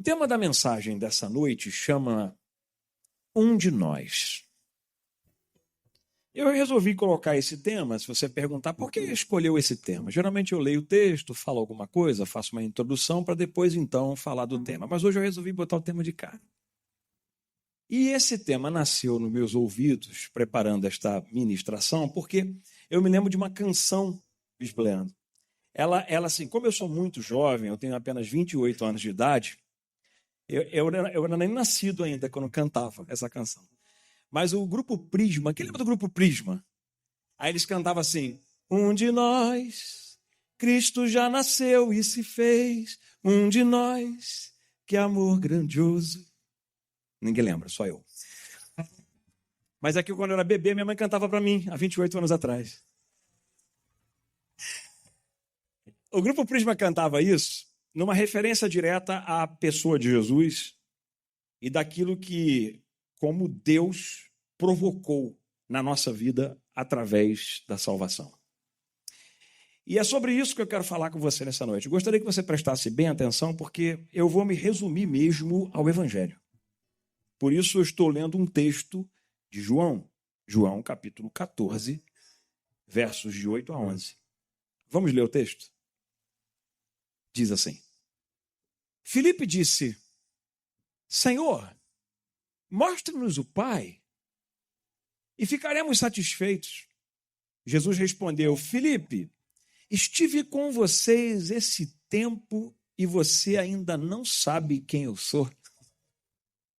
O tema da mensagem dessa noite chama Um de Nós. Eu resolvi colocar esse tema, se você perguntar por que escolheu esse tema. Geralmente eu leio o texto, falo alguma coisa, faço uma introdução para depois então falar do tema. Mas hoje eu resolvi botar o tema de cara. E esse tema nasceu nos meus ouvidos, preparando esta ministração, porque eu me lembro de uma canção, Bispo Leandro. Ela assim, como eu sou muito jovem, eu tenho apenas 28 anos de idade, eu era nem nascido ainda quando cantava essa canção. Mas o Grupo Prisma, quem lembra do Grupo Prisma? Aí eles cantavam assim: um de nós, Cristo já nasceu e se fez, um de nós, que amor grandioso. Ninguém lembra, só eu. Mas aqui quando eu era bebê, minha mãe cantava para mim, há 28 anos atrás. O Grupo Prisma cantava isso numa referência direta à pessoa de Jesus e daquilo que, como Deus provocou na nossa vida através da salvação. E é sobre isso que eu quero falar com você nessa noite. Eu gostaria que você prestasse bem atenção, porque eu vou me resumir mesmo ao Evangelho. Por isso eu estou lendo um texto de João capítulo 14, versos de 8 a 11. Vamos ler o texto? Diz assim: Filipe disse: Senhor, mostre-nos o Pai e ficaremos satisfeitos. Jesus respondeu: Filipe, estive com vocês esse tempo e você ainda não sabe quem eu sou.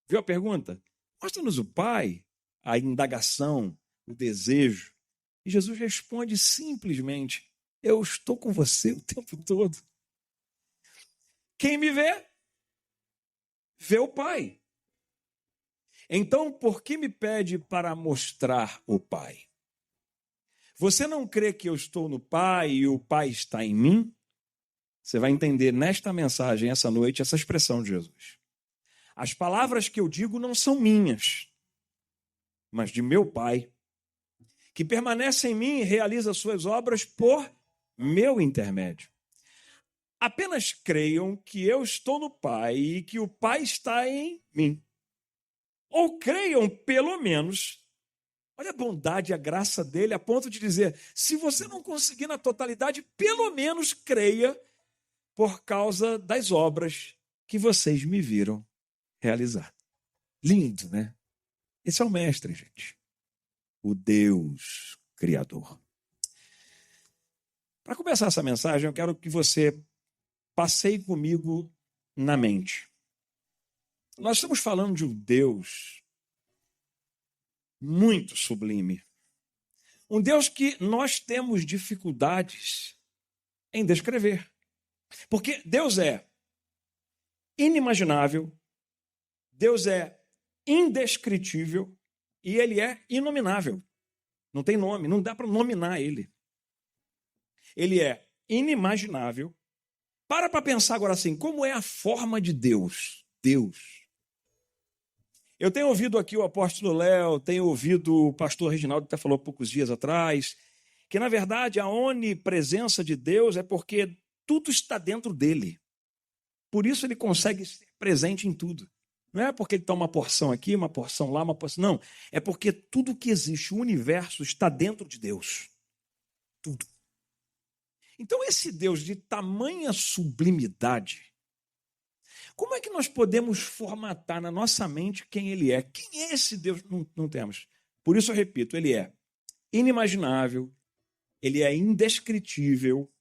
Viu a pergunta? Mostra-nos o Pai, a indagação, o desejo. E Jesus responde simplesmente: eu estou com você o tempo todo. Quem me vê, vê o Pai. Então, por que me pede para mostrar o Pai? Você não crê que eu estou no Pai e o Pai está em mim? Você vai entender nesta mensagem, essa noite, essa expressão de Jesus. As palavras que eu digo não são minhas, mas de meu Pai, que permanece em mim e realiza suas obras por meu intermédio. Apenas creiam que eu estou no Pai e que o Pai está em mim. Ou creiam, pelo menos, olha a bondade e a graça dele, a ponto de dizer, se você não conseguir na totalidade, pelo menos creia por causa das obras que vocês me viram realizar. Lindo, né? Esse é o mestre, gente. O Deus Criador. Para começar essa mensagem, eu quero que você passeie comigo na mente. Nós estamos falando de um Deus muito sublime. Um Deus que nós temos dificuldades em descrever. Porque Deus é inimaginável, Deus é indescritível e ele é inominável. Não tem nome, não dá para nominar ele. Ele é inimaginável. Para pensar agora assim, como é a forma de Deus? Deus. Eu tenho ouvido aqui o apóstolo Léo, tenho ouvido o pastor Reginaldo, que até falou poucos dias atrás, que na verdade a onipresença de Deus é porque tudo está dentro dele. Por isso ele consegue ser presente em tudo. Não é porque ele está uma porção aqui, uma porção lá, uma porção... Não, é porque tudo que existe, o universo, está dentro de Deus. Tudo. Então esse Deus de tamanha sublimidade, como é que nós podemos formatar na nossa mente quem ele é? Quem é esse Deus? Não temos. Por isso eu repito, ele é inimaginável, ele é indescritível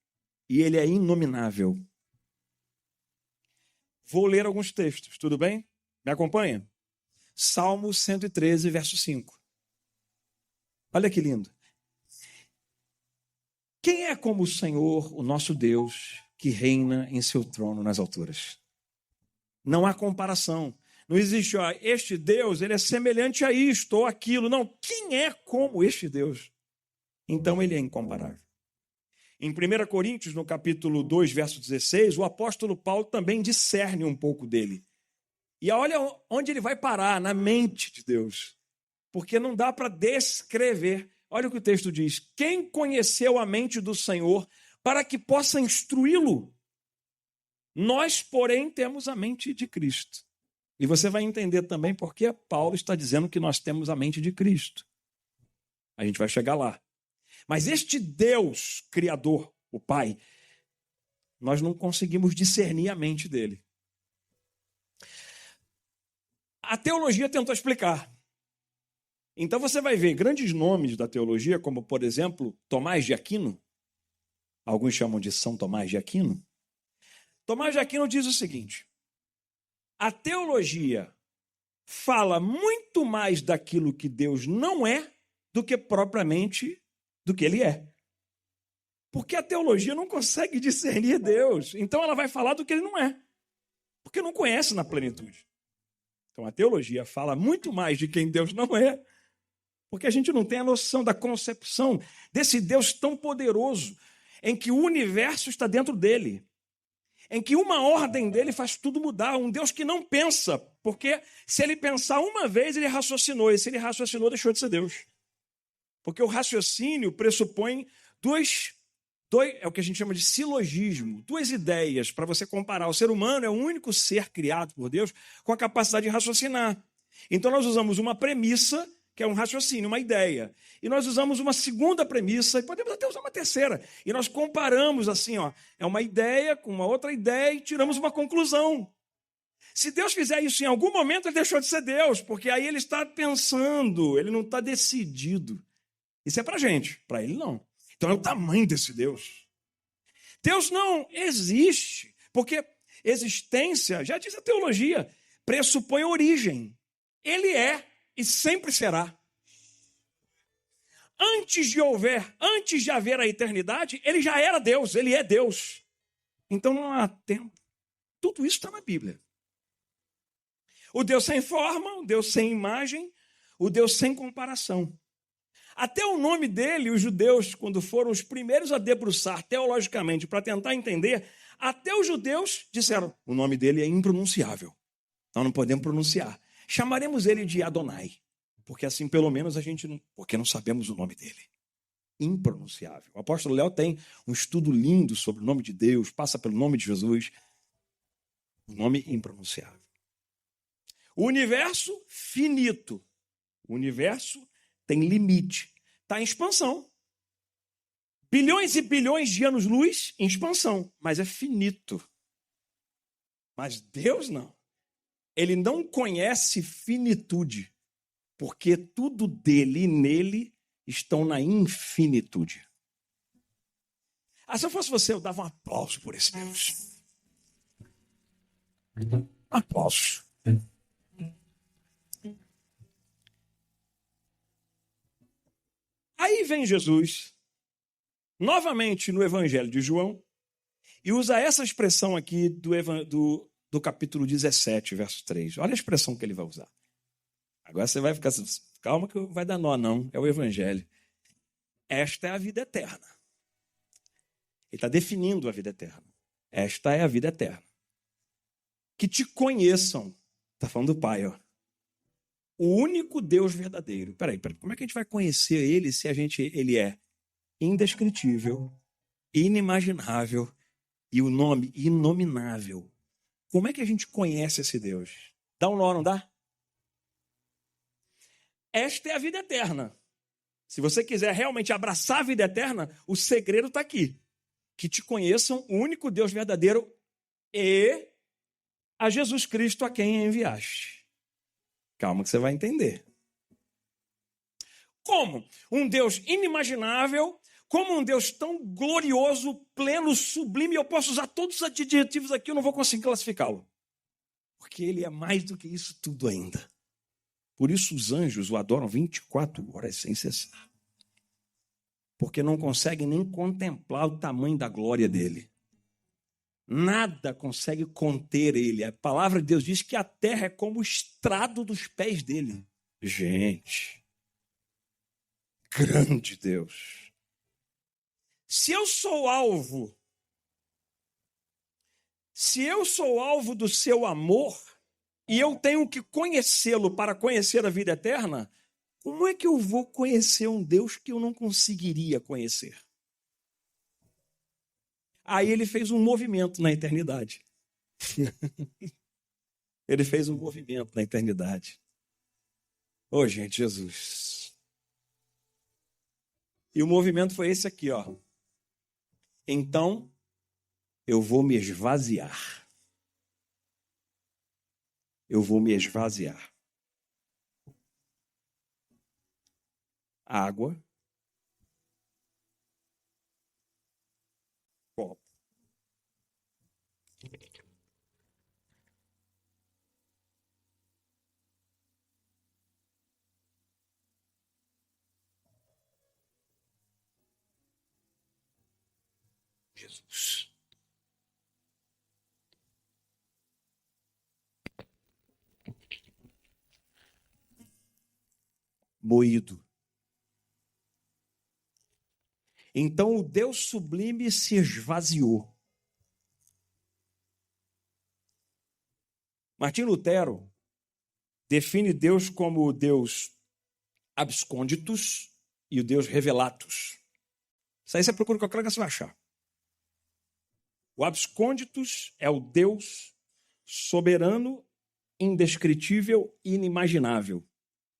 e ele é inominável. Vou ler alguns textos, tudo bem? Me acompanha? Salmo 113, verso 5. Olha que lindo. Quem é como o Senhor, o nosso Deus, que reina em seu trono nas alturas? Não há comparação. Não existe, este Deus, ele é semelhante a isto ou aquilo. Não, quem é como este Deus? Então ele é incomparável. Em 1 Coríntios, no capítulo 2, verso 16, o apóstolo Paulo também discerne um pouco dele. E olha onde ele vai parar, na mente de Deus. Porque não dá para descrever. Olha o que o texto diz. Quem conheceu a mente do Senhor para que possa instruí-lo? Nós, porém, temos a mente de Cristo. E você vai entender também por que Paulo está dizendo que nós temos a mente de Cristo. A gente vai chegar lá. Mas este Deus Criador, o Pai, nós não conseguimos discernir a mente dele. A teologia tentou explicar. Então você vai ver grandes nomes da teologia, como, por exemplo, Tomás de Aquino. Alguns chamam de São Tomás de Aquino. Tomás de Aquino diz o seguinte: a teologia fala muito mais daquilo que Deus não é do que propriamente do que ele é. Porque a teologia não consegue discernir Deus. Então ela vai falar do que ele não é. Porque não conhece na plenitude. Então a teologia fala muito mais de quem Deus não é, porque a gente não tem a noção da concepção desse Deus tão poderoso, em que o universo está dentro dele, em que uma ordem dele faz tudo mudar, um Deus que não pensa, porque se ele pensar uma vez, ele raciocinou, e se ele raciocinou, deixou de ser Deus. Porque o raciocínio pressupõe é o que a gente chama de silogismo, duas ideias para você comparar. O ser humano é o único ser criado por Deus com a capacidade de raciocinar. Então nós usamos uma premissa, que é um raciocínio, uma ideia. E nós usamos uma segunda premissa, e podemos até usar uma terceira. E nós comparamos assim, é uma ideia com uma outra ideia e tiramos uma conclusão. Se Deus fizer isso em algum momento, ele deixou de ser Deus, porque aí ele está pensando, ele não está decidido. Isso é para a gente, para ele não. Então é o tamanho desse Deus. Deus não existe, porque existência, já diz a teologia, pressupõe origem. Ele é e sempre será. Antes de haver a eternidade, ele já era Deus, ele é Deus. Então não há tempo. Tudo isso está na Bíblia. O Deus sem forma, o Deus sem imagem, o Deus sem comparação. Até o nome dele, os judeus, quando foram os primeiros a debruçar teologicamente para tentar entender, até os judeus disseram, o nome dele é impronunciável. Nós não podemos pronunciar. Chamaremos ele de Adonai, porque assim pelo menos porque não sabemos o nome dele. Impronunciável. O apóstolo Léo tem um estudo lindo sobre o nome de Deus, passa pelo nome de Jesus. O nome impronunciável. O universo finito. O universo tem limite. Está em expansão. Bilhões e bilhões de anos-luz em expansão, mas é finito. Mas Deus não. Ele não conhece finitude, porque tudo dele e nele estão na infinitude. Se eu fosse você, eu dava um aplauso por esse Deus. Um aplauso. Aí vem Jesus, novamente no Evangelho de João, e usa essa expressão aqui do capítulo 17, verso 3. Olha a expressão que ele vai usar. Agora você vai ficar assim, calma que vai dar nó, não. É o Evangelho. Esta é a vida eterna. Ele está definindo a vida eterna. Esta é a vida eterna. Que te conheçam. Está falando do Pai, ó. O único Deus verdadeiro. Peraí, como é que a gente vai conhecer ele se ele é indescritível, inimaginável e o nome inominável? Como é que a gente conhece esse Deus? Dá um nó, não dá? Esta é a vida eterna. Se você quiser realmente abraçar a vida eterna, o segredo está aqui. Que te conheçam o único Deus verdadeiro e a Jesus Cristo a quem enviaste. Calma que você vai entender. Como um Deus inimaginável, como um Deus tão glorioso, pleno, sublime, eu posso usar todos os adjetivos aqui, eu não vou conseguir classificá-lo. Porque ele é mais do que isso tudo ainda. Por isso os anjos o adoram 24 horas sem cessar. Porque não conseguem nem contemplar o tamanho da glória dele. Nada consegue conter ele. A palavra de Deus diz que a terra é como o estrado dos pés dele. Gente, grande Deus. Se eu sou alvo do seu amor, e eu tenho que conhecê-lo para conhecer a vida eterna, como é que eu vou conhecer um Deus que eu não conseguiria conhecer? Aí ele fez um movimento na eternidade. Ele fez um movimento na eternidade. Ô, gente, Jesus. E o movimento foi esse aqui, ó. Então, eu vou me esvaziar. Eu vou me esvaziar. Água. Copo. Jesus. Moído. Então o Deus sublime se esvaziou. Martim Lutero define Deus como o Deus absconditus e o Deus revelatus. Isso aí você procura qualquer lugar que você vai achar. O absconditus é o Deus soberano, indescritível e inimaginável.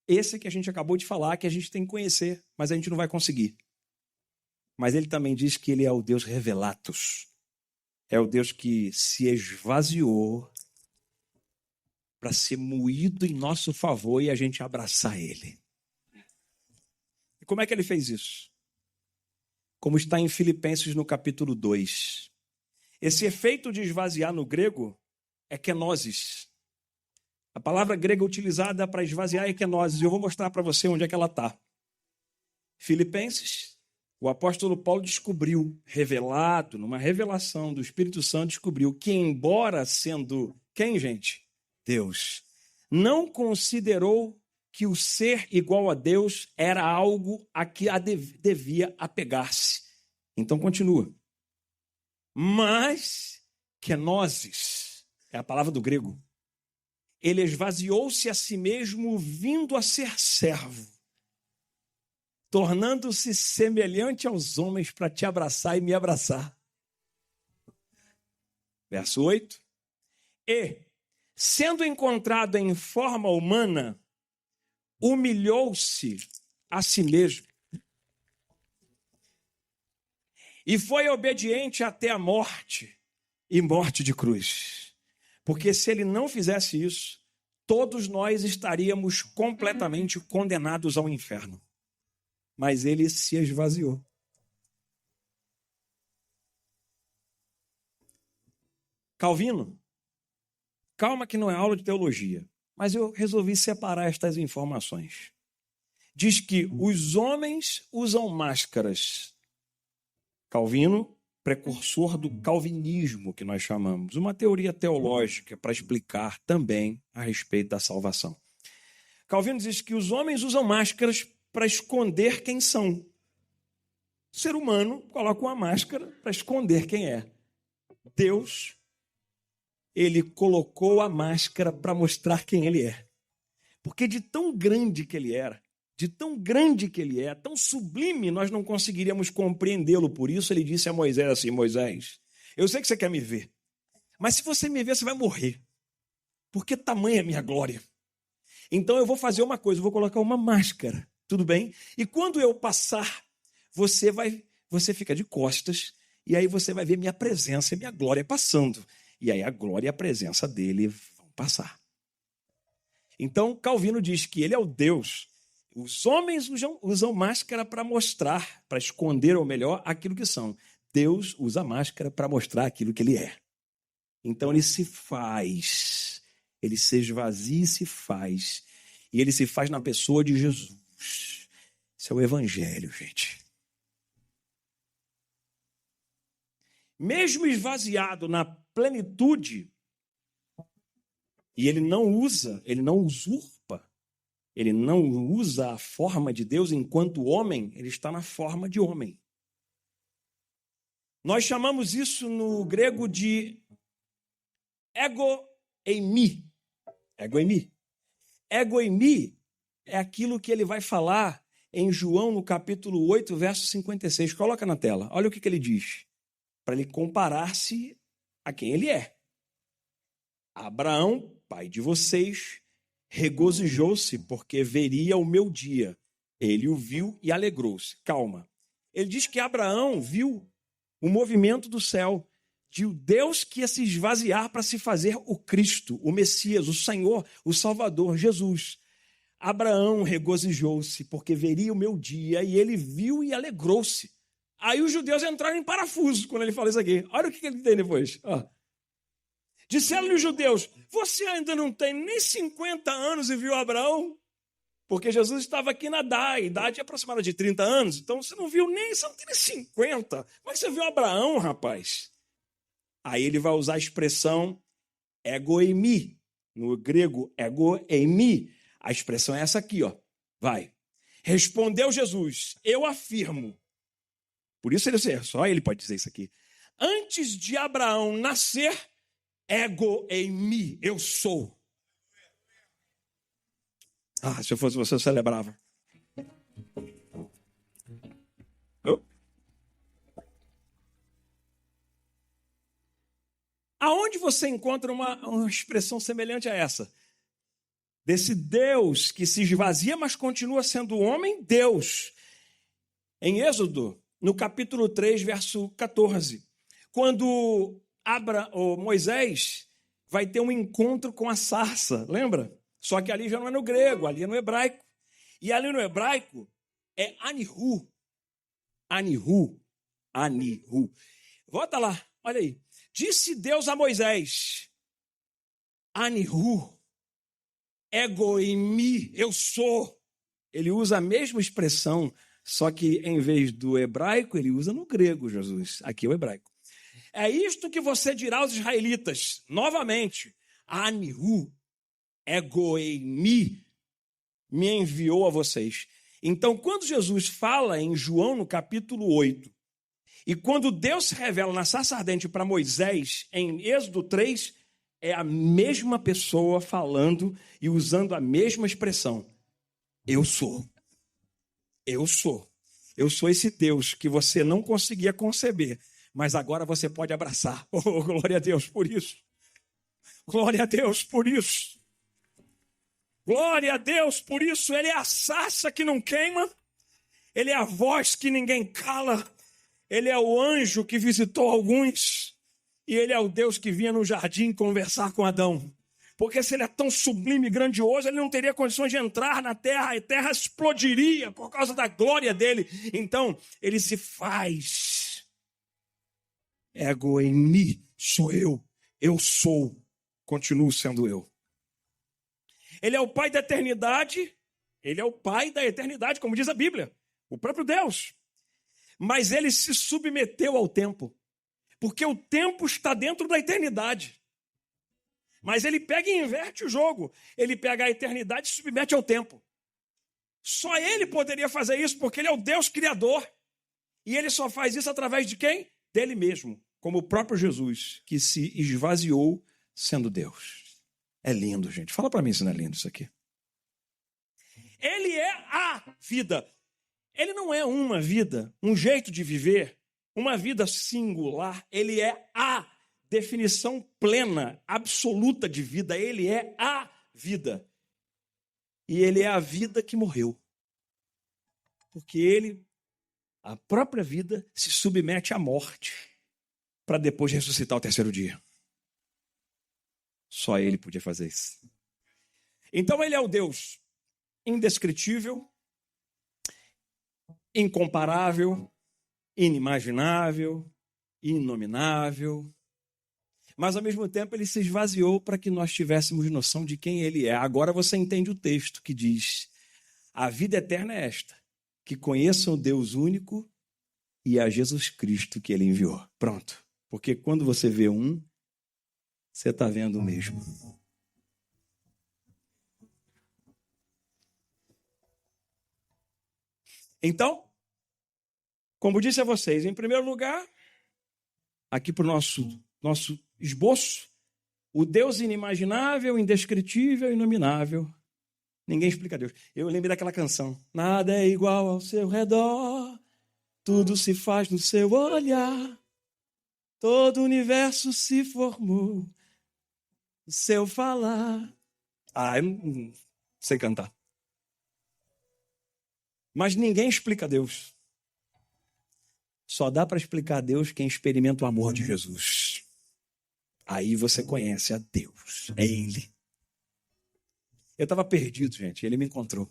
Esse que a gente acabou de falar, que a gente tem que conhecer, mas a gente não vai conseguir. Mas ele também diz que ele é o Deus revelatus. É o Deus que se esvaziou para ser moído em nosso favor e a gente abraçar ele. E como é que ele fez isso? Como está em Filipenses no capítulo 2. Esse efeito de esvaziar no grego é kenosis. A palavra grega utilizada para esvaziar é kenosis. Eu vou mostrar para você onde é que ela está. Filipenses, o apóstolo Paulo descobriu, revelado, numa revelação do Espírito Santo, descobriu que, embora sendo quem, gente? Deus, não considerou que o ser igual a Deus era algo a que devia apegar-se. Então continua. Mas, kenosis, é a palavra do grego, ele esvaziou-se a si mesmo, vindo a ser servo, tornando-se semelhante aos homens para te abraçar e me abraçar. Verso 8. E, sendo encontrado em forma humana, humilhou-se a si mesmo e foi obediente até a morte, e morte de cruz. Porque se ele não fizesse isso, todos nós estaríamos completamente condenados ao inferno. Mas ele se esvaziou. Calvino, calma que não é aula de teologia, mas eu resolvi separar estas informações. Diz que os homens usam máscaras. Calvino, precursor do calvinismo, que nós chamamos, uma teoria teológica para explicar também a respeito da salvação. Calvino diz que os homens usam máscaras para esconder quem são. O ser humano coloca uma máscara para esconder quem é. Deus, ele colocou a máscara para mostrar quem ele é. Porque de tão grande que ele era, de tão grande que ele é, tão sublime, nós não conseguiríamos compreendê-lo. Por isso ele disse a Moisés assim: Moisés, eu sei que você quer me ver, mas se você me ver, você vai morrer. Porque tamanha é a minha glória. Então eu vou fazer uma coisa, eu vou colocar uma máscara, tudo bem? E quando eu passar, você fica de costas, e aí você vai ver minha presença e minha glória passando. E aí a glória e a presença dele vão passar. Então Calvino diz que ele é o Deus. Os homens usam máscara para mostrar, para esconder, ou melhor, aquilo que são. Deus usa máscara para mostrar aquilo que ele é. Então ele se faz, ele se esvazia e se faz. E ele se faz na pessoa de Jesus. Isso é o evangelho, gente. Mesmo esvaziado na plenitude, e ele não usurpa, ele não usa a forma de Deus enquanto homem, ele está na forma de homem. Nós chamamos isso no grego de ego-eimi. Ego-eimi. Ego-eimi é aquilo que ele vai falar em João, no capítulo 8, verso 56. Coloca na tela. Olha o que ele diz. Para ele comparar-se a quem ele é. Abraão, pai de vocês, regozijou-se porque veria o meu dia. Ele o viu e alegrou-se. Calma. Ele diz que Abraão viu o movimento do céu, de o Deus que ia se esvaziar para se fazer o Cristo, o Messias, o Senhor, o Salvador, Jesus. Abraão regozijou-se porque veria o meu dia e ele viu e alegrou-se. Aí os judeus entraram em parafuso quando ele fala isso aqui. Olha o que ele tem depois. Disseram-lhe os judeus, você ainda não tem nem 50 anos e viu Abraão? Porque Jesus estava aqui na idade aproximada de 30 anos, então você não viu nem, você não tem nem 50. Como é que você viu Abraão, rapaz? Aí ele vai usar a expressão egoemi, no grego egoemi. A expressão é essa aqui, ó. Vai. Respondeu Jesus, eu afirmo. Por isso só ele pode dizer isso aqui. Antes de Abraão nascer, egoemi, eu sou. Se eu fosse você, eu celebrava. Aonde você encontra uma expressão semelhante a essa? Desse Deus que se esvazia, mas continua sendo homem, Deus. Em Êxodo, no capítulo 3, verso 14, quando Moisés vai ter um encontro com a sarça, lembra? Só que ali já não é no grego, ali é no hebraico. E ali no hebraico é anihu. Anihu. Anihu. Volta lá, olha aí. Disse Deus a Moisés, Anihu, egoimi, eu sou. Ele usa a mesma expressão, só que em vez do hebraico, ele usa no grego, Jesus. Aqui é o hebraico. É isto que você dirá aos israelitas, novamente, Anihu, egoimi, me enviou a vocês. Então, quando Jesus fala em João, no capítulo 8, e quando Deus se revela na sarça ardente para Moisés, em Êxodo 3, é a mesma pessoa falando e usando a mesma expressão. Eu sou. Eu sou. Eu sou esse Deus que você não conseguia conceber, mas agora você pode abraçar. Oh, glória a Deus por isso. Glória a Deus por isso. Glória a Deus por isso. Ele é a sarça que não queima. Ele é a voz que ninguém cala. Ele é o anjo que visitou alguns. E ele é o Deus que vinha no jardim conversar com Adão. Porque se ele é tão sublime e grandioso, ele não teria condições de entrar na terra. A terra explodiria por causa da glória dele. Então, ele se faz. Ego em mim, sou eu. Eu sou. Continuo sendo eu. Ele é o Pai da eternidade. Ele é o Pai da eternidade, como diz a Bíblia. O próprio Deus. Mas ele se submeteu ao tempo. Porque o tempo está dentro da eternidade. Mas ele pega e inverte o jogo. Ele pega a eternidade e se submete ao tempo. Só ele poderia fazer isso, porque ele é o Deus Criador. E ele só faz isso através de quem? Dele mesmo. Como o próprio Jesus, que se esvaziou sendo Deus. É lindo, gente. Fala para mim se não é lindo isso aqui. Ele é a vida. Ele não é uma vida, um jeito de viver, uma vida singular. Ele é a definição plena, absoluta de vida. Ele é a vida. E ele é a vida que morreu. Porque ele, a própria vida, se submete à morte para depois ressuscitar ao terceiro dia. Só ele podia fazer isso. Então ele é o Deus indescritível, incomparável, inimaginável, inominável. Mas, ao mesmo tempo, ele se esvaziou para que nós tivéssemos noção de quem ele é. Agora você entende o texto que diz: a vida eterna é esta, que conheçam o Deus único e a Jesus Cristo que ele enviou. Pronto. Porque quando você vê um, você está vendo o mesmo. Então, como disse a vocês, em primeiro lugar, aqui para o nosso esboço, o Deus inimaginável, indescritível, inominável. Ninguém explica Deus. Eu lembrei daquela canção. Nada é igual ao seu redor, tudo se faz no seu olhar, todo o universo se formou Se eu falar... eu não sei cantar. Mas ninguém explica Deus. Só dá para explicar Deus quem experimenta o amor de Jesus. Aí você conhece a Deus. É Ele. Eu estava perdido, gente. Ele me encontrou.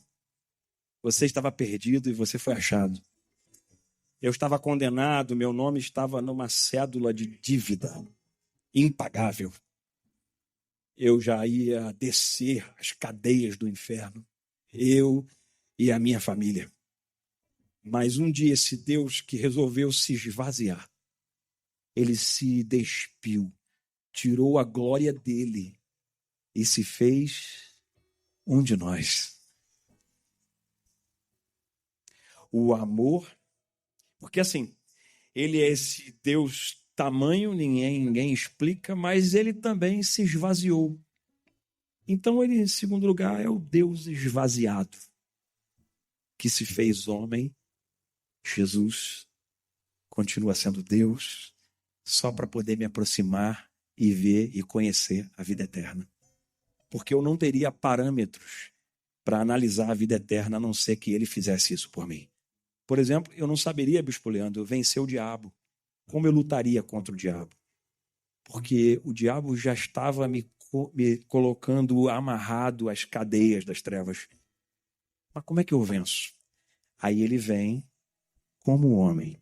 Você estava perdido e você foi achado. Eu estava condenado, meu nome estava numa cédula de dívida impagável. Eu já ia descer as cadeias do inferno. Eu e a minha família. Mas um dia esse Deus que resolveu se esvaziar, ele se despiu, tirou a glória dele e se fez um de nós. O amor, porque assim, ele é esse Deus tamanho, ninguém explica, mas ele também se esvaziou. Então ele, em segundo lugar, é o Deus esvaziado, que se fez homem. Jesus continua sendo Deus, só para poder me aproximar e ver e conhecer a vida eterna. Porque eu não teria parâmetros para analisar a vida eterna, a não ser que ele fizesse isso por mim. Por exemplo, eu não saberia, Bispo Leandro, vencer o diabo. Como eu lutaria contra o diabo? Porque o diabo já estava me colocando amarrado às cadeias das trevas. Mas como é que eu venço? Aí ele vem como homem.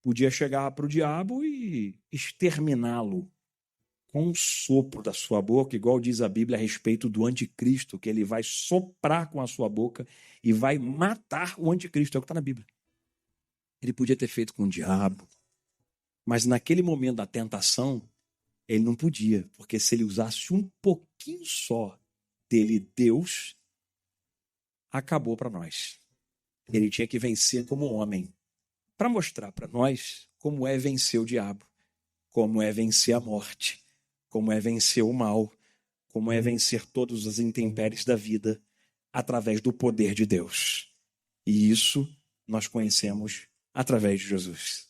Podia chegar para o diabo e exterminá-lo com um sopro da sua boca, igual diz a Bíblia a respeito do anticristo, que ele vai soprar com a sua boca e vai matar o anticristo. É o que está na Bíblia. Ele podia ter feito com o diabo, mas naquele momento da tentação, ele não podia, porque se ele usasse um pouquinho só dele, Deus, acabou para nós. Ele tinha que vencer como homem, para mostrar para nós como é vencer o diabo, como é vencer a morte, como é vencer o mal, como é vencer todas as intempéries da vida através do poder de Deus. E isso nós conhecemos através de Jesus.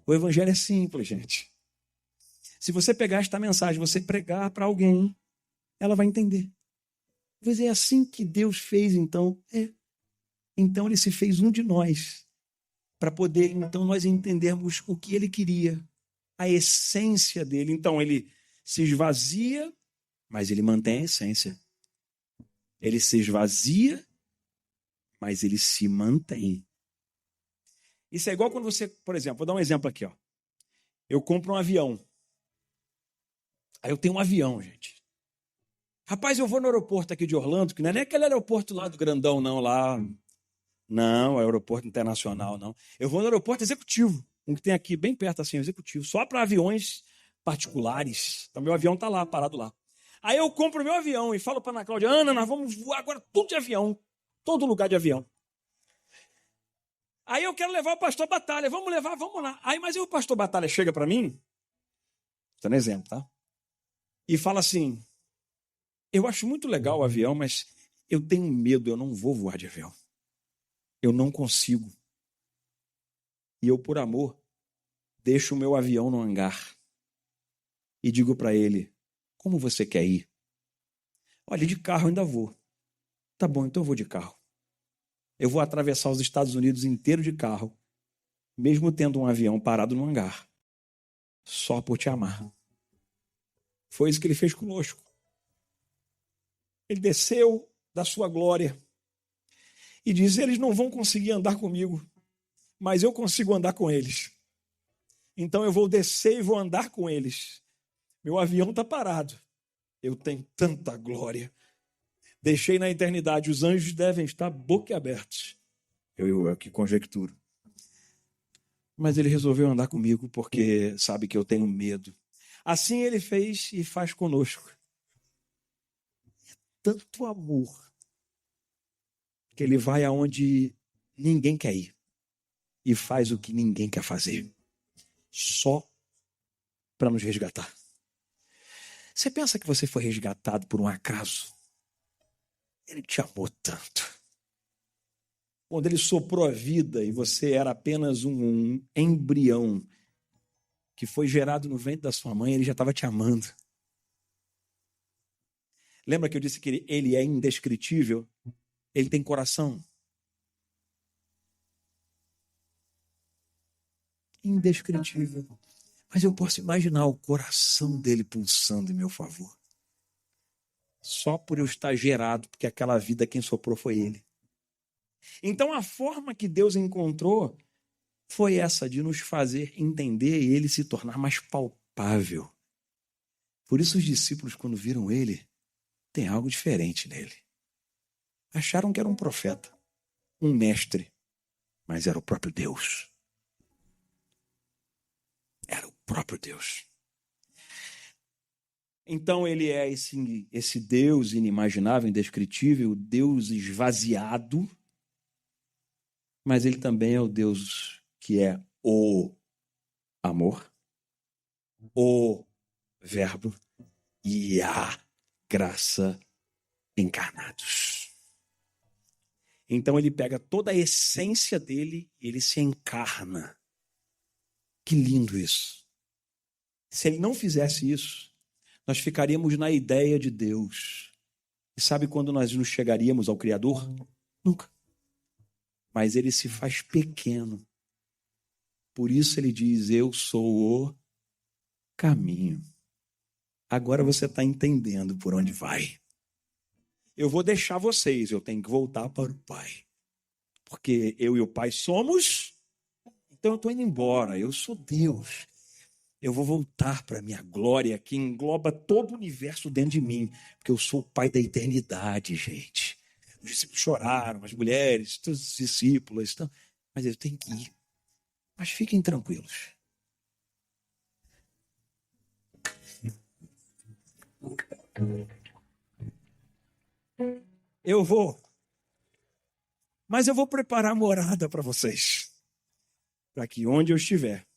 O evangelho é simples, gente. Se você pegar esta mensagem, você pregar para alguém, ela vai entender. Mas é assim que Deus fez, então. Então ele se fez um de nós, para poder, então, nós entendermos o que ele queria, a essência dele. Então ele se esvazia, mas ele mantém a essência. Ele se esvazia, mas ele se mantém. Isso é igual quando você, por exemplo, vou dar um exemplo aqui, ó. Eu compro um avião. Aí eu tenho um avião, gente. Rapaz, eu vou no aeroporto aqui de Orlando, que não é nem aquele aeroporto lá do grandão, não, lá. Não, é aeroporto internacional, não. Eu vou no aeroporto executivo, um que tem aqui bem perto assim, executivo, só para aviões particulares. Então meu avião está lá, parado lá. Aí eu compro o meu avião e falo para Ana Cláudia, Ana, nós vamos voar agora tudo de avião, todo lugar de avião. Aí eu quero levar o pastor Batalha, vamos levar, vamos lá. Aí, mas aí o pastor Batalha chega para mim, estou no exemplo, tá? E fala assim, eu acho muito legal o avião, mas eu tenho medo, eu não vou voar de avião. Eu não consigo. E eu, por amor, deixo o meu avião no hangar e digo para ele, como você quer ir? Olha, de carro eu ainda vou. Tá bom, então eu vou de carro. Eu vou atravessar os Estados Unidos inteiro de carro, mesmo tendo um avião parado no hangar, só por te amar. Foi isso que ele fez conosco. Ele desceu da sua glória e diz, eles não vão conseguir andar comigo, mas eu consigo andar com eles. Então eu vou descer e vou andar com eles. Meu avião está parado. Eu tenho tanta glória. Deixei na eternidade. Os anjos devem estar boquiabertos. Eu aqui conjecturo. Mas ele resolveu andar comigo porque sabe que eu tenho medo. Assim ele fez e faz conosco. Tanto amor que ele vai aonde ninguém quer ir e faz o que ninguém quer fazer. Só para nos resgatar. Você pensa que você foi resgatado por um acaso? Ele te amou tanto. Quando ele soprou a vida e você era apenas um embrião que foi gerado no ventre da sua mãe, ele já estava te amando. Lembra que eu disse que ele é indescritível? Ele tem coração. Indescritível. Mas eu posso imaginar o coração dele pulsando em meu favor. Só por eu estar gerado, porque aquela vida quem soprou foi ele. Então a forma que Deus encontrou foi essa, de nos fazer entender e ele se tornar mais palpável. Por isso os discípulos, quando viram ele, tem algo diferente nele. Acharam que era um profeta, um mestre, mas era o próprio Deus. Era o próprio Deus. Então ele é esse Deus inimaginável, indescritível, Deus esvaziado, mas ele também é o Deus que é o amor, o verbo e a graça encarnados. Então ele pega toda a essência dele e ele se encarna. Que lindo isso. Se ele não fizesse isso, nós ficaríamos na ideia de Deus. E sabe quando nós nos chegaríamos ao Criador? Nunca. Mas ele se faz pequeno. Por isso ele diz, eu sou o caminho. Agora você está entendendo por onde vai. Eu vou deixar vocês, eu tenho que voltar para o Pai. Porque eu e o Pai somos, então eu estou indo embora, eu sou Deus. Eu vou voltar para a minha glória, que engloba todo o universo dentro de mim, porque eu sou o Pai da eternidade, gente. Os discípulos choraram, as mulheres, todos os discípulos, mas eu tenho que ir. Mas fiquem tranquilos. Eu vou, mas eu vou preparar morada para vocês, para que onde eu estiver,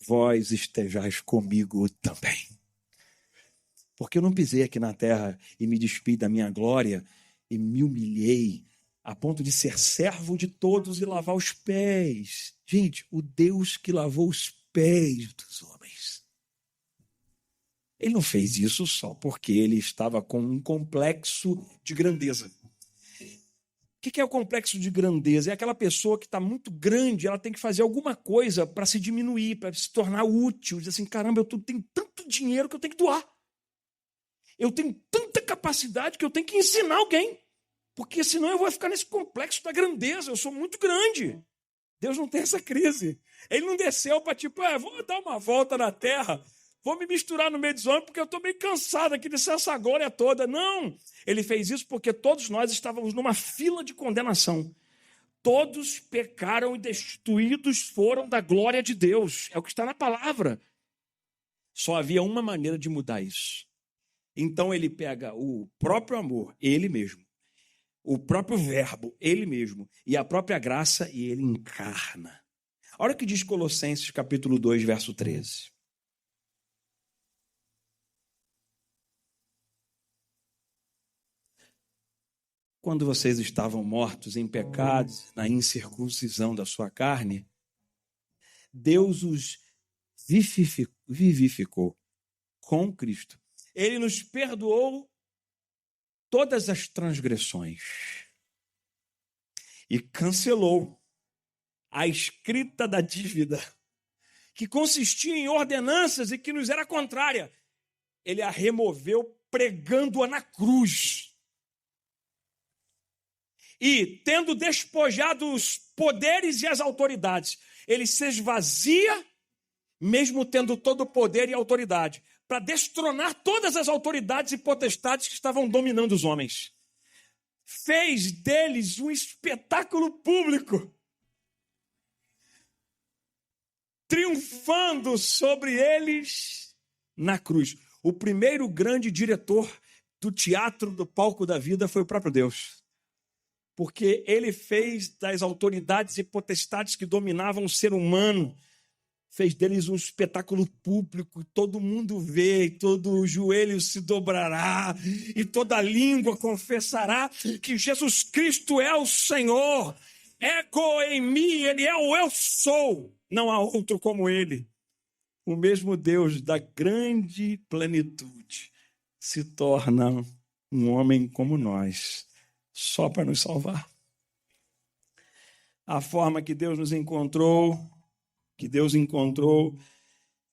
vós estejais comigo também. Porque eu não pisei aqui na terra e me despi da minha glória e me humilhei a ponto de ser servo de todos e lavar os pés. Gente, o Deus que lavou os pés dos homens. Ele não fez isso só porque ele estava com um complexo de grandeza. O que é o complexo de grandeza? É aquela pessoa que está muito grande, ela tem que fazer alguma coisa para se diminuir, para se tornar útil. Diz assim, caramba, eu tenho tanto dinheiro que eu tenho que doar. Eu tenho tanta capacidade que eu tenho que ensinar alguém. Porque senão eu vou ficar nesse complexo da grandeza. Eu sou muito grande. Deus não tem essa crise. Ele não desceu para vou dar uma volta na terra, vou me misturar no meio dos homens porque eu estou meio cansado aqui dessa glória toda. Não, ele fez isso porque todos nós estávamos numa fila de condenação. Todos pecaram e destituídos foram da glória de Deus. É o que está na palavra. Só havia uma maneira de mudar isso. Então ele pega o próprio amor, ele mesmo, o próprio verbo, ele mesmo, e a própria graça, e ele encarna. Olha o que diz Colossenses capítulo 2, verso 13. Quando vocês estavam mortos em pecados, na incircuncisão da sua carne, Deus os vivificou com Cristo. Ele nos perdoou todas as transgressões e cancelou a escrita da dívida, que consistia em ordenanças e que nos era contrária. Ele a removeu pregando-a na cruz. E, tendo despojado os poderes e as autoridades, ele se esvazia, mesmo tendo todo o poder e autoridade, para destronar todas as autoridades e potestades que estavam dominando os homens. Fez deles um espetáculo público, triunfando sobre eles na cruz. O primeiro grande diretor do teatro, do palco da vida, foi o próprio Deus. Porque ele fez das autoridades e potestades que dominavam o ser humano, fez deles um espetáculo público, todo mundo vê, e todo joelho se dobrará, e toda língua confessará que Jesus Cristo é o Senhor. Ego em mim, ele é o eu sou, não há outro como ele. O mesmo Deus da grande plenitude se torna um homem como nós, só para nos salvar. A forma que Deus nos encontrou, que Deus encontrou,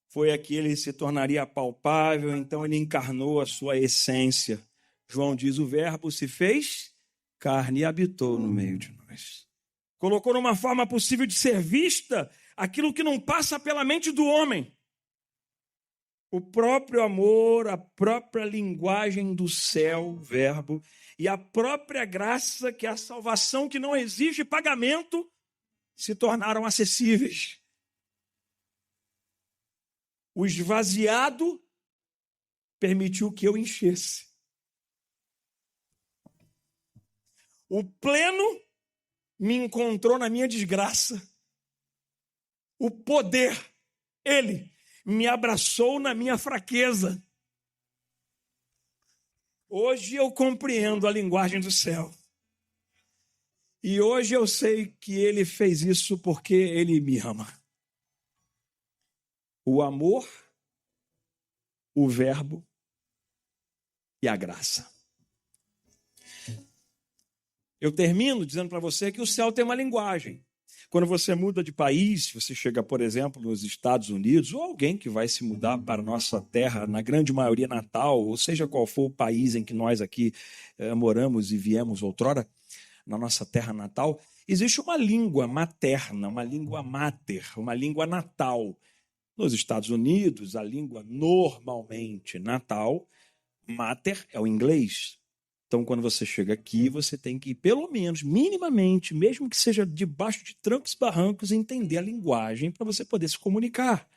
foi a que ele se tornaria palpável, então ele encarnou a sua essência. João diz, o verbo se fez carne e habitou no meio de nós. Colocou numa forma possível de ser vista aquilo que não passa pela mente do homem. O próprio amor, a própria linguagem do céu, verbo, e a própria graça, que é a salvação que não exige pagamento, se tornaram acessíveis. O esvaziado permitiu que eu enchesse. O pleno me encontrou na minha desgraça. O poder, ele me abraçou na minha fraqueza. Hoje eu compreendo a linguagem do céu. E hoje eu sei que ele fez isso porque ele me ama. O amor, o verbo e a graça. Eu termino dizendo para você que o céu tem uma linguagem. Quando você muda de país, você chega, por exemplo, nos Estados Unidos, ou alguém que vai se mudar para a nossa terra, na grande maioria natal, ou seja qual for o país em que nós aqui moramos e viemos outrora, na nossa terra natal, existe uma língua materna, uma língua máter, uma língua natal. Nos Estados Unidos, a língua normalmente natal, máter, é o inglês. Então, quando você chega aqui, você tem que, pelo menos, minimamente, mesmo que seja debaixo de trancos e barrancos, entender a linguagem para você poder se comunicar.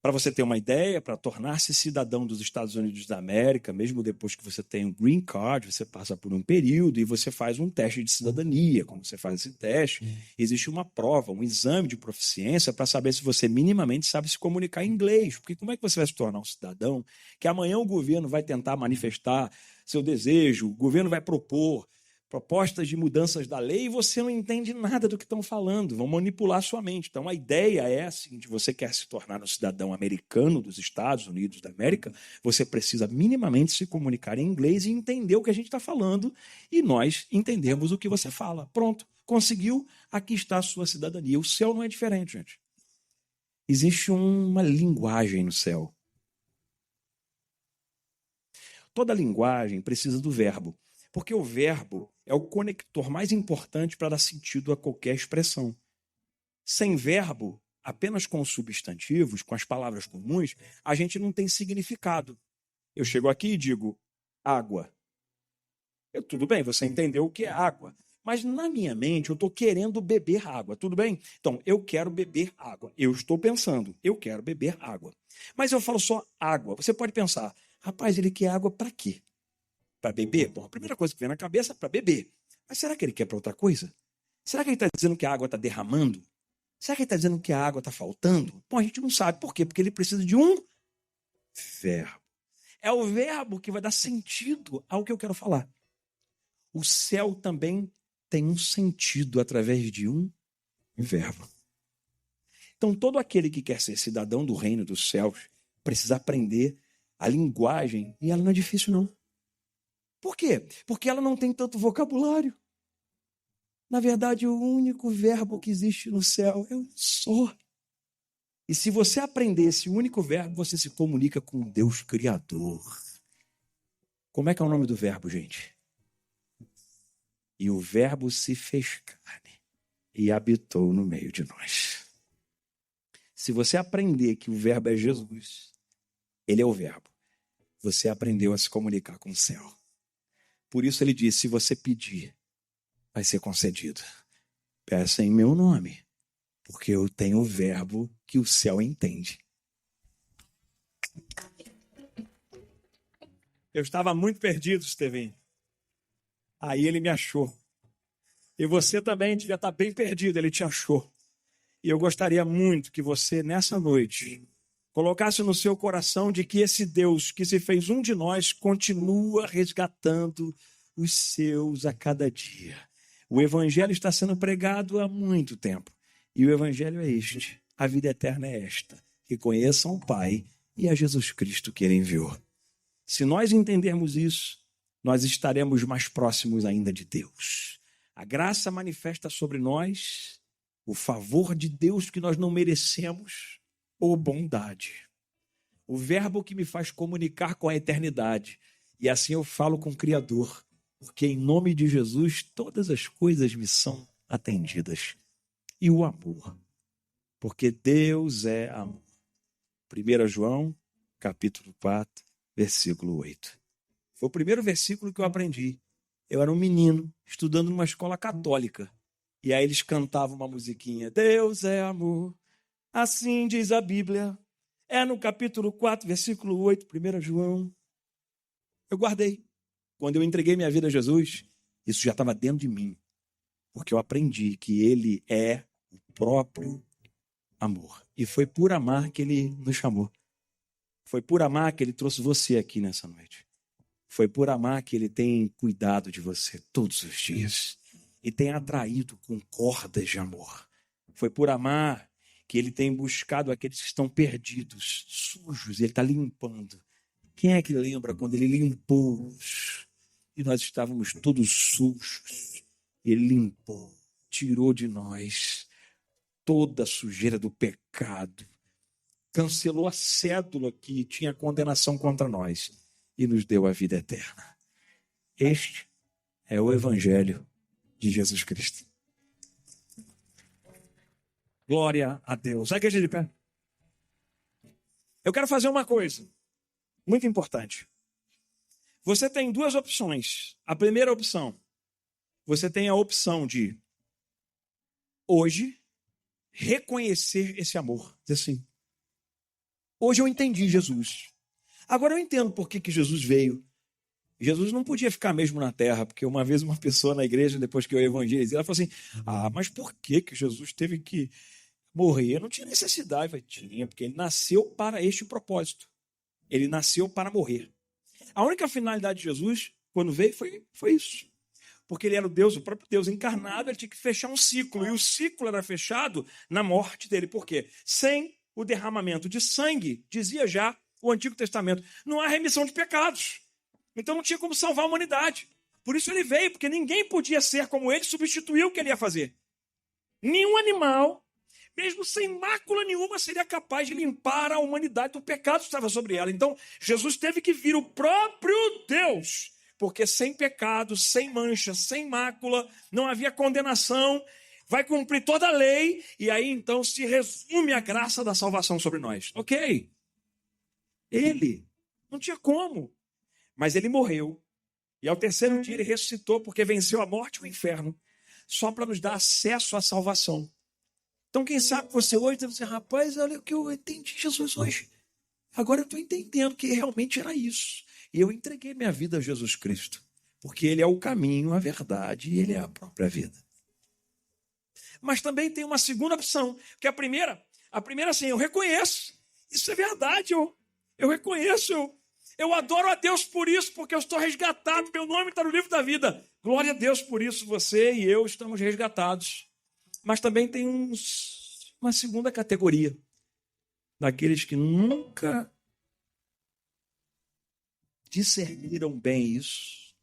Para você ter uma ideia, para tornar-se cidadão dos Estados Unidos da América, mesmo depois que você tem um green card, você passa por um período e você faz um teste de cidadania. Como você faz esse teste, existe uma prova, um exame de proficiência para saber se você minimamente sabe se comunicar em inglês. Porque como é que você vai se tornar um cidadão que amanhã o governo vai tentar manifestar seu desejo, o governo vai propor propostas de mudanças da lei e você não entende nada do que estão falando, vão manipular sua mente. Então, a ideia é a seguinte, você quer se tornar um cidadão americano dos Estados Unidos da América, você precisa minimamente se comunicar em inglês e entender o que a gente está falando e nós entendemos o que você fala. Pronto, conseguiu, aqui está a sua cidadania. O céu não é diferente, gente. Existe uma linguagem no céu. Toda linguagem precisa do verbo. Porque o verbo é o conector mais importante para dar sentido a qualquer expressão. Sem verbo, apenas com substantivos, com as palavras comuns, a gente não tem significado. Eu chego aqui e digo água. Tudo bem, você entendeu o que é água. Mas na minha mente eu estou querendo beber água, tudo bem? Então, eu quero beber água. Eu estou pensando, eu quero beber água. Mas eu falo só água. Você pode pensar, rapaz, ele quer água para quê? Para beber? Bom, a primeira coisa que vem na cabeça é para beber. Mas será que ele quer para outra coisa? Será que ele está dizendo que a água está derramando? Será que ele está dizendo que a água está faltando? Bom, a gente não sabe. Por quê? Porque ele precisa de um verbo. É o verbo que vai dar sentido ao que eu quero falar. O céu também tem um sentido através de um verbo. Então, todo aquele que quer ser cidadão do reino dos céus precisa aprender a linguagem, e ela não é difícil, não. Por quê? Porque ela não tem tanto vocabulário. Na verdade, o único verbo que existe no céu é o só. E se você aprender esse único verbo, você se comunica com o Deus Criador. Como é que é o nome do verbo, gente? E o verbo se fez carne e habitou no meio de nós. Se você aprender que o verbo é Jesus, ele é o verbo, você aprendeu a se comunicar com o céu. Por isso ele disse, se você pedir, vai ser concedido. Peça em meu nome, porque eu tenho o verbo que o céu entende. Eu estava muito perdido, Estevinho. Aí ele me achou. E você também devia estar bem perdido, ele te achou. E eu gostaria muito que você, nessa noite, colocasse no seu coração de que esse Deus que se fez um de nós continua resgatando os seus a cada dia. O evangelho está sendo pregado há muito tempo. E o evangelho é este. A vida eterna é esta. Que conheçam o Pai e a Jesus Cristo que ele enviou. Se nós entendermos isso, nós estaremos mais próximos ainda de Deus. A graça manifesta sobre nós o favor de Deus que nós não merecemos, ou bondade. O verbo que me faz comunicar com a eternidade. E assim eu falo com o Criador, porque em nome de Jesus todas as coisas me são atendidas. E o amor, porque Deus é amor. 1 João, capítulo 4, versículo 8. Foi o primeiro versículo que eu aprendi. Eu era um menino, estudando numa escola católica. E aí eles cantavam uma musiquinha. Deus é amor, assim diz a Bíblia. É no capítulo 4, versículo 8, 1 João. Eu guardei. Quando eu entreguei minha vida a Jesus, isso já estava dentro de mim. Porque eu aprendi que Ele é o próprio amor. E foi por amar que Ele nos chamou. Foi por amar que Ele trouxe você aqui nessa noite. Foi por amar que Ele tem cuidado de você todos os dias. E tem atraído com cordas de amor. Foi por amar que Ele tem buscado aqueles que estão perdidos, sujos, Ele está limpando. Quem é que lembra quando Ele limpou-nos? E nós estávamos todos sujos. Ele limpou, tirou de nós toda a sujeira do pecado. Cancelou a cédula que tinha condenação contra nós e nos deu a vida eterna. Este é o Evangelho de Jesus Cristo. Glória a Deus. Sai, igreja de pé. Eu quero fazer uma coisa muito importante. Você tem duas opções. A primeira opção, você tem a opção de, hoje, reconhecer esse amor. Diz assim, hoje eu entendi Jesus. Agora eu entendo por que Jesus veio. Jesus não podia ficar mesmo na terra, porque uma vez uma pessoa na igreja, depois que eu evangelizei, ela falou assim, mas por que Jesus teve que morrer? Não tinha necessidade. Eu falei, tinha, porque ele nasceu para este propósito. Ele nasceu para morrer. A única finalidade de Jesus, quando veio, foi isso. Porque ele era o próprio Deus encarnado, ele tinha que fechar um ciclo. E o ciclo era fechado na morte dele. Por quê? Sem o derramamento de sangue, dizia já o Antigo Testamento, não há remissão de pecados. Então não tinha como salvar a humanidade. Por isso ele veio, porque ninguém podia ser como ele, substituir o que ele ia fazer. Nenhum animal, mesmo sem mácula nenhuma, seria capaz de limpar a humanidade do pecado que estava sobre ela. Então Jesus teve que vir o próprio Deus, porque sem pecado, sem mancha, sem mácula, não havia condenação, vai cumprir toda a lei, e aí então se resume a graça da salvação sobre nós. Ok. Ele não tinha como, mas ele morreu. E ao terceiro dia ele ressuscitou porque venceu a morte e o inferno, só para nos dar acesso à salvação. Então quem sabe você hoje deve dizer, rapaz, olha o que eu entendi Jesus hoje. Agora eu estou entendendo que realmente era isso. E eu entreguei minha vida a Jesus Cristo, porque Ele é o caminho, a verdade e Ele é a própria vida. Mas também tem uma segunda opção, que a primeira assim, eu reconheço, isso é verdade, eu reconheço, eu adoro a Deus por isso, porque eu estou resgatado, meu nome está no livro da vida. Glória a Deus por isso, você e eu estamos resgatados. Mas também tem uma segunda categoria, daqueles que nunca discerniram bem isso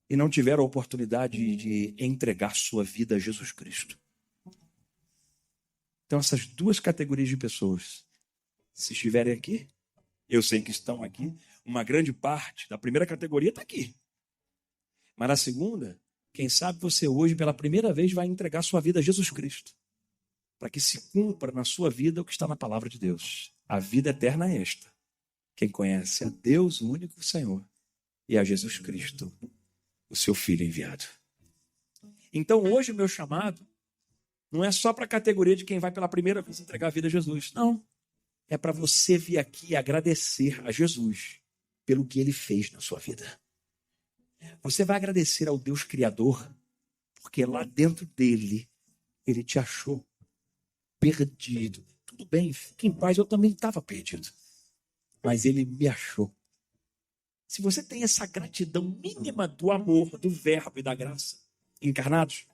e não tiveram a oportunidade de entregar sua vida a Jesus Cristo. Então essas duas categorias de pessoas, se estiverem aqui, eu sei que estão aqui, uma grande parte da primeira categoria está aqui. Mas na segunda, quem sabe você hoje pela primeira vez vai entregar sua vida a Jesus Cristo, para que se cumpra na sua vida o que está na palavra de Deus. A vida eterna é esta. Quem conhece a Deus, o único Senhor, e a Jesus Cristo, o seu Filho enviado. Então hoje o meu chamado não é só para a categoria de quem vai pela primeira vez entregar a vida a Jesus. Não. É para você vir aqui agradecer a Jesus pelo que Ele fez na sua vida. Você vai agradecer ao Deus Criador, porque lá dentro dele, Ele te achou perdido. Tudo bem, fique em paz, eu também estava perdido. Mas Ele me achou. Se você tem essa gratidão mínima do amor, do verbo e da graça encarnados,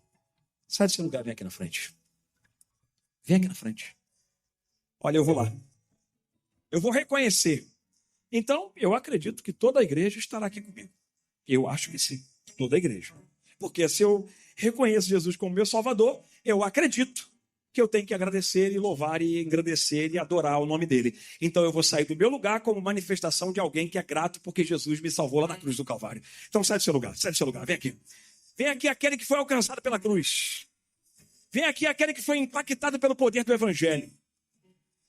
sai do seu lugar, vem aqui na frente. Vem aqui na frente. Olha, eu vou lá. Eu vou reconhecer Então, eu acredito que toda a igreja estará aqui comigo. Eu acho que sim, toda a igreja. Porque se eu reconheço Jesus como meu Salvador, eu acredito que eu tenho que agradecer e louvar e engrandecer e adorar o nome dele. Então eu vou sair do meu lugar como manifestação de alguém que é grato porque Jesus me salvou lá na cruz do Calvário. Então sai do seu lugar, vem aqui. Vem aqui aquele que foi alcançado pela cruz. Vem aqui aquele que foi impactado pelo poder do Evangelho.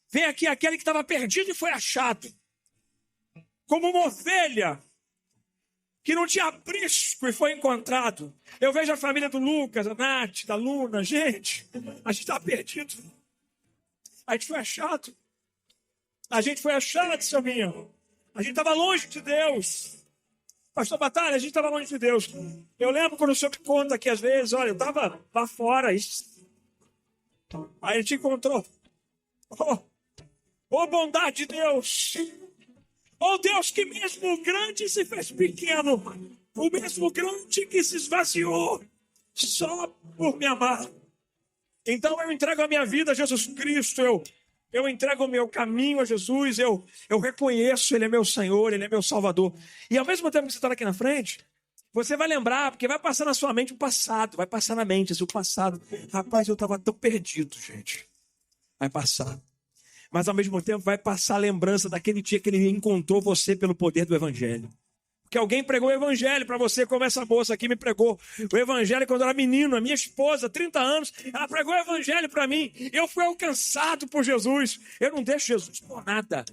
Vem aqui aquele que estava perdido e foi achado. Como uma ovelha que não tinha aprisco e foi encontrado. Eu vejo a família do Lucas, a Nath, da Luna. Gente, a gente está perdido. A gente foi achado. A gente foi achado, seu minho. A gente estava longe de Deus. Pastor Batalha, a gente estava longe de Deus. Eu lembro quando o senhor me conta que às vezes, olha, eu estava lá fora. Aí a gente encontrou. Oh, bondade de Deus. Oh Deus, que mesmo o grande se fez pequeno, o mesmo grande que se esvaziou, só por me amar. Então eu entrego a minha vida a Jesus Cristo, eu entrego o meu caminho a Jesus, eu reconheço, Ele é meu Senhor, Ele é meu Salvador. E ao mesmo tempo que você está aqui na frente, você vai lembrar, porque vai passar na sua mente o passado, vai passar na mente assim, o passado. Rapaz, eu estava tão perdido, gente. Vai passar. Mas ao mesmo tempo vai passar a lembrança daquele dia que ele encontrou você pelo poder do Evangelho. Porque alguém pregou o Evangelho para você, como essa moça aqui me pregou o Evangelho quando eu era menino, a minha esposa, 30 anos, ela pregou o Evangelho para mim. Eu fui alcançado por Jesus. Eu não deixo Jesus por nada.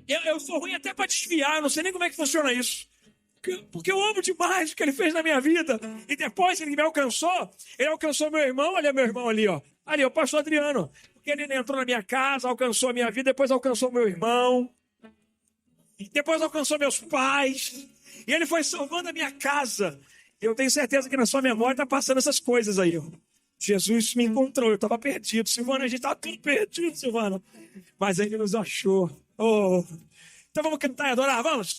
Eu sou ruim até para desviar, eu não sei nem como é que funciona isso. Porque eu amo demais o que ele fez na minha vida. E depois ele alcançou meu irmão, olha meu irmão ali, ó. Ali, o pastor Adriano. Porque ele entrou na minha casa, alcançou a minha vida, depois alcançou meu irmão. Depois alcançou meus pais. E ele foi salvando a minha casa. Eu tenho certeza que na sua memória está passando essas coisas aí, ó. Jesus me encontrou, eu estava perdido. Silvana, a gente está tudo perdido, Silvana. Mas ele nos achou. Oh. Então vamos cantar e adorar, vamos?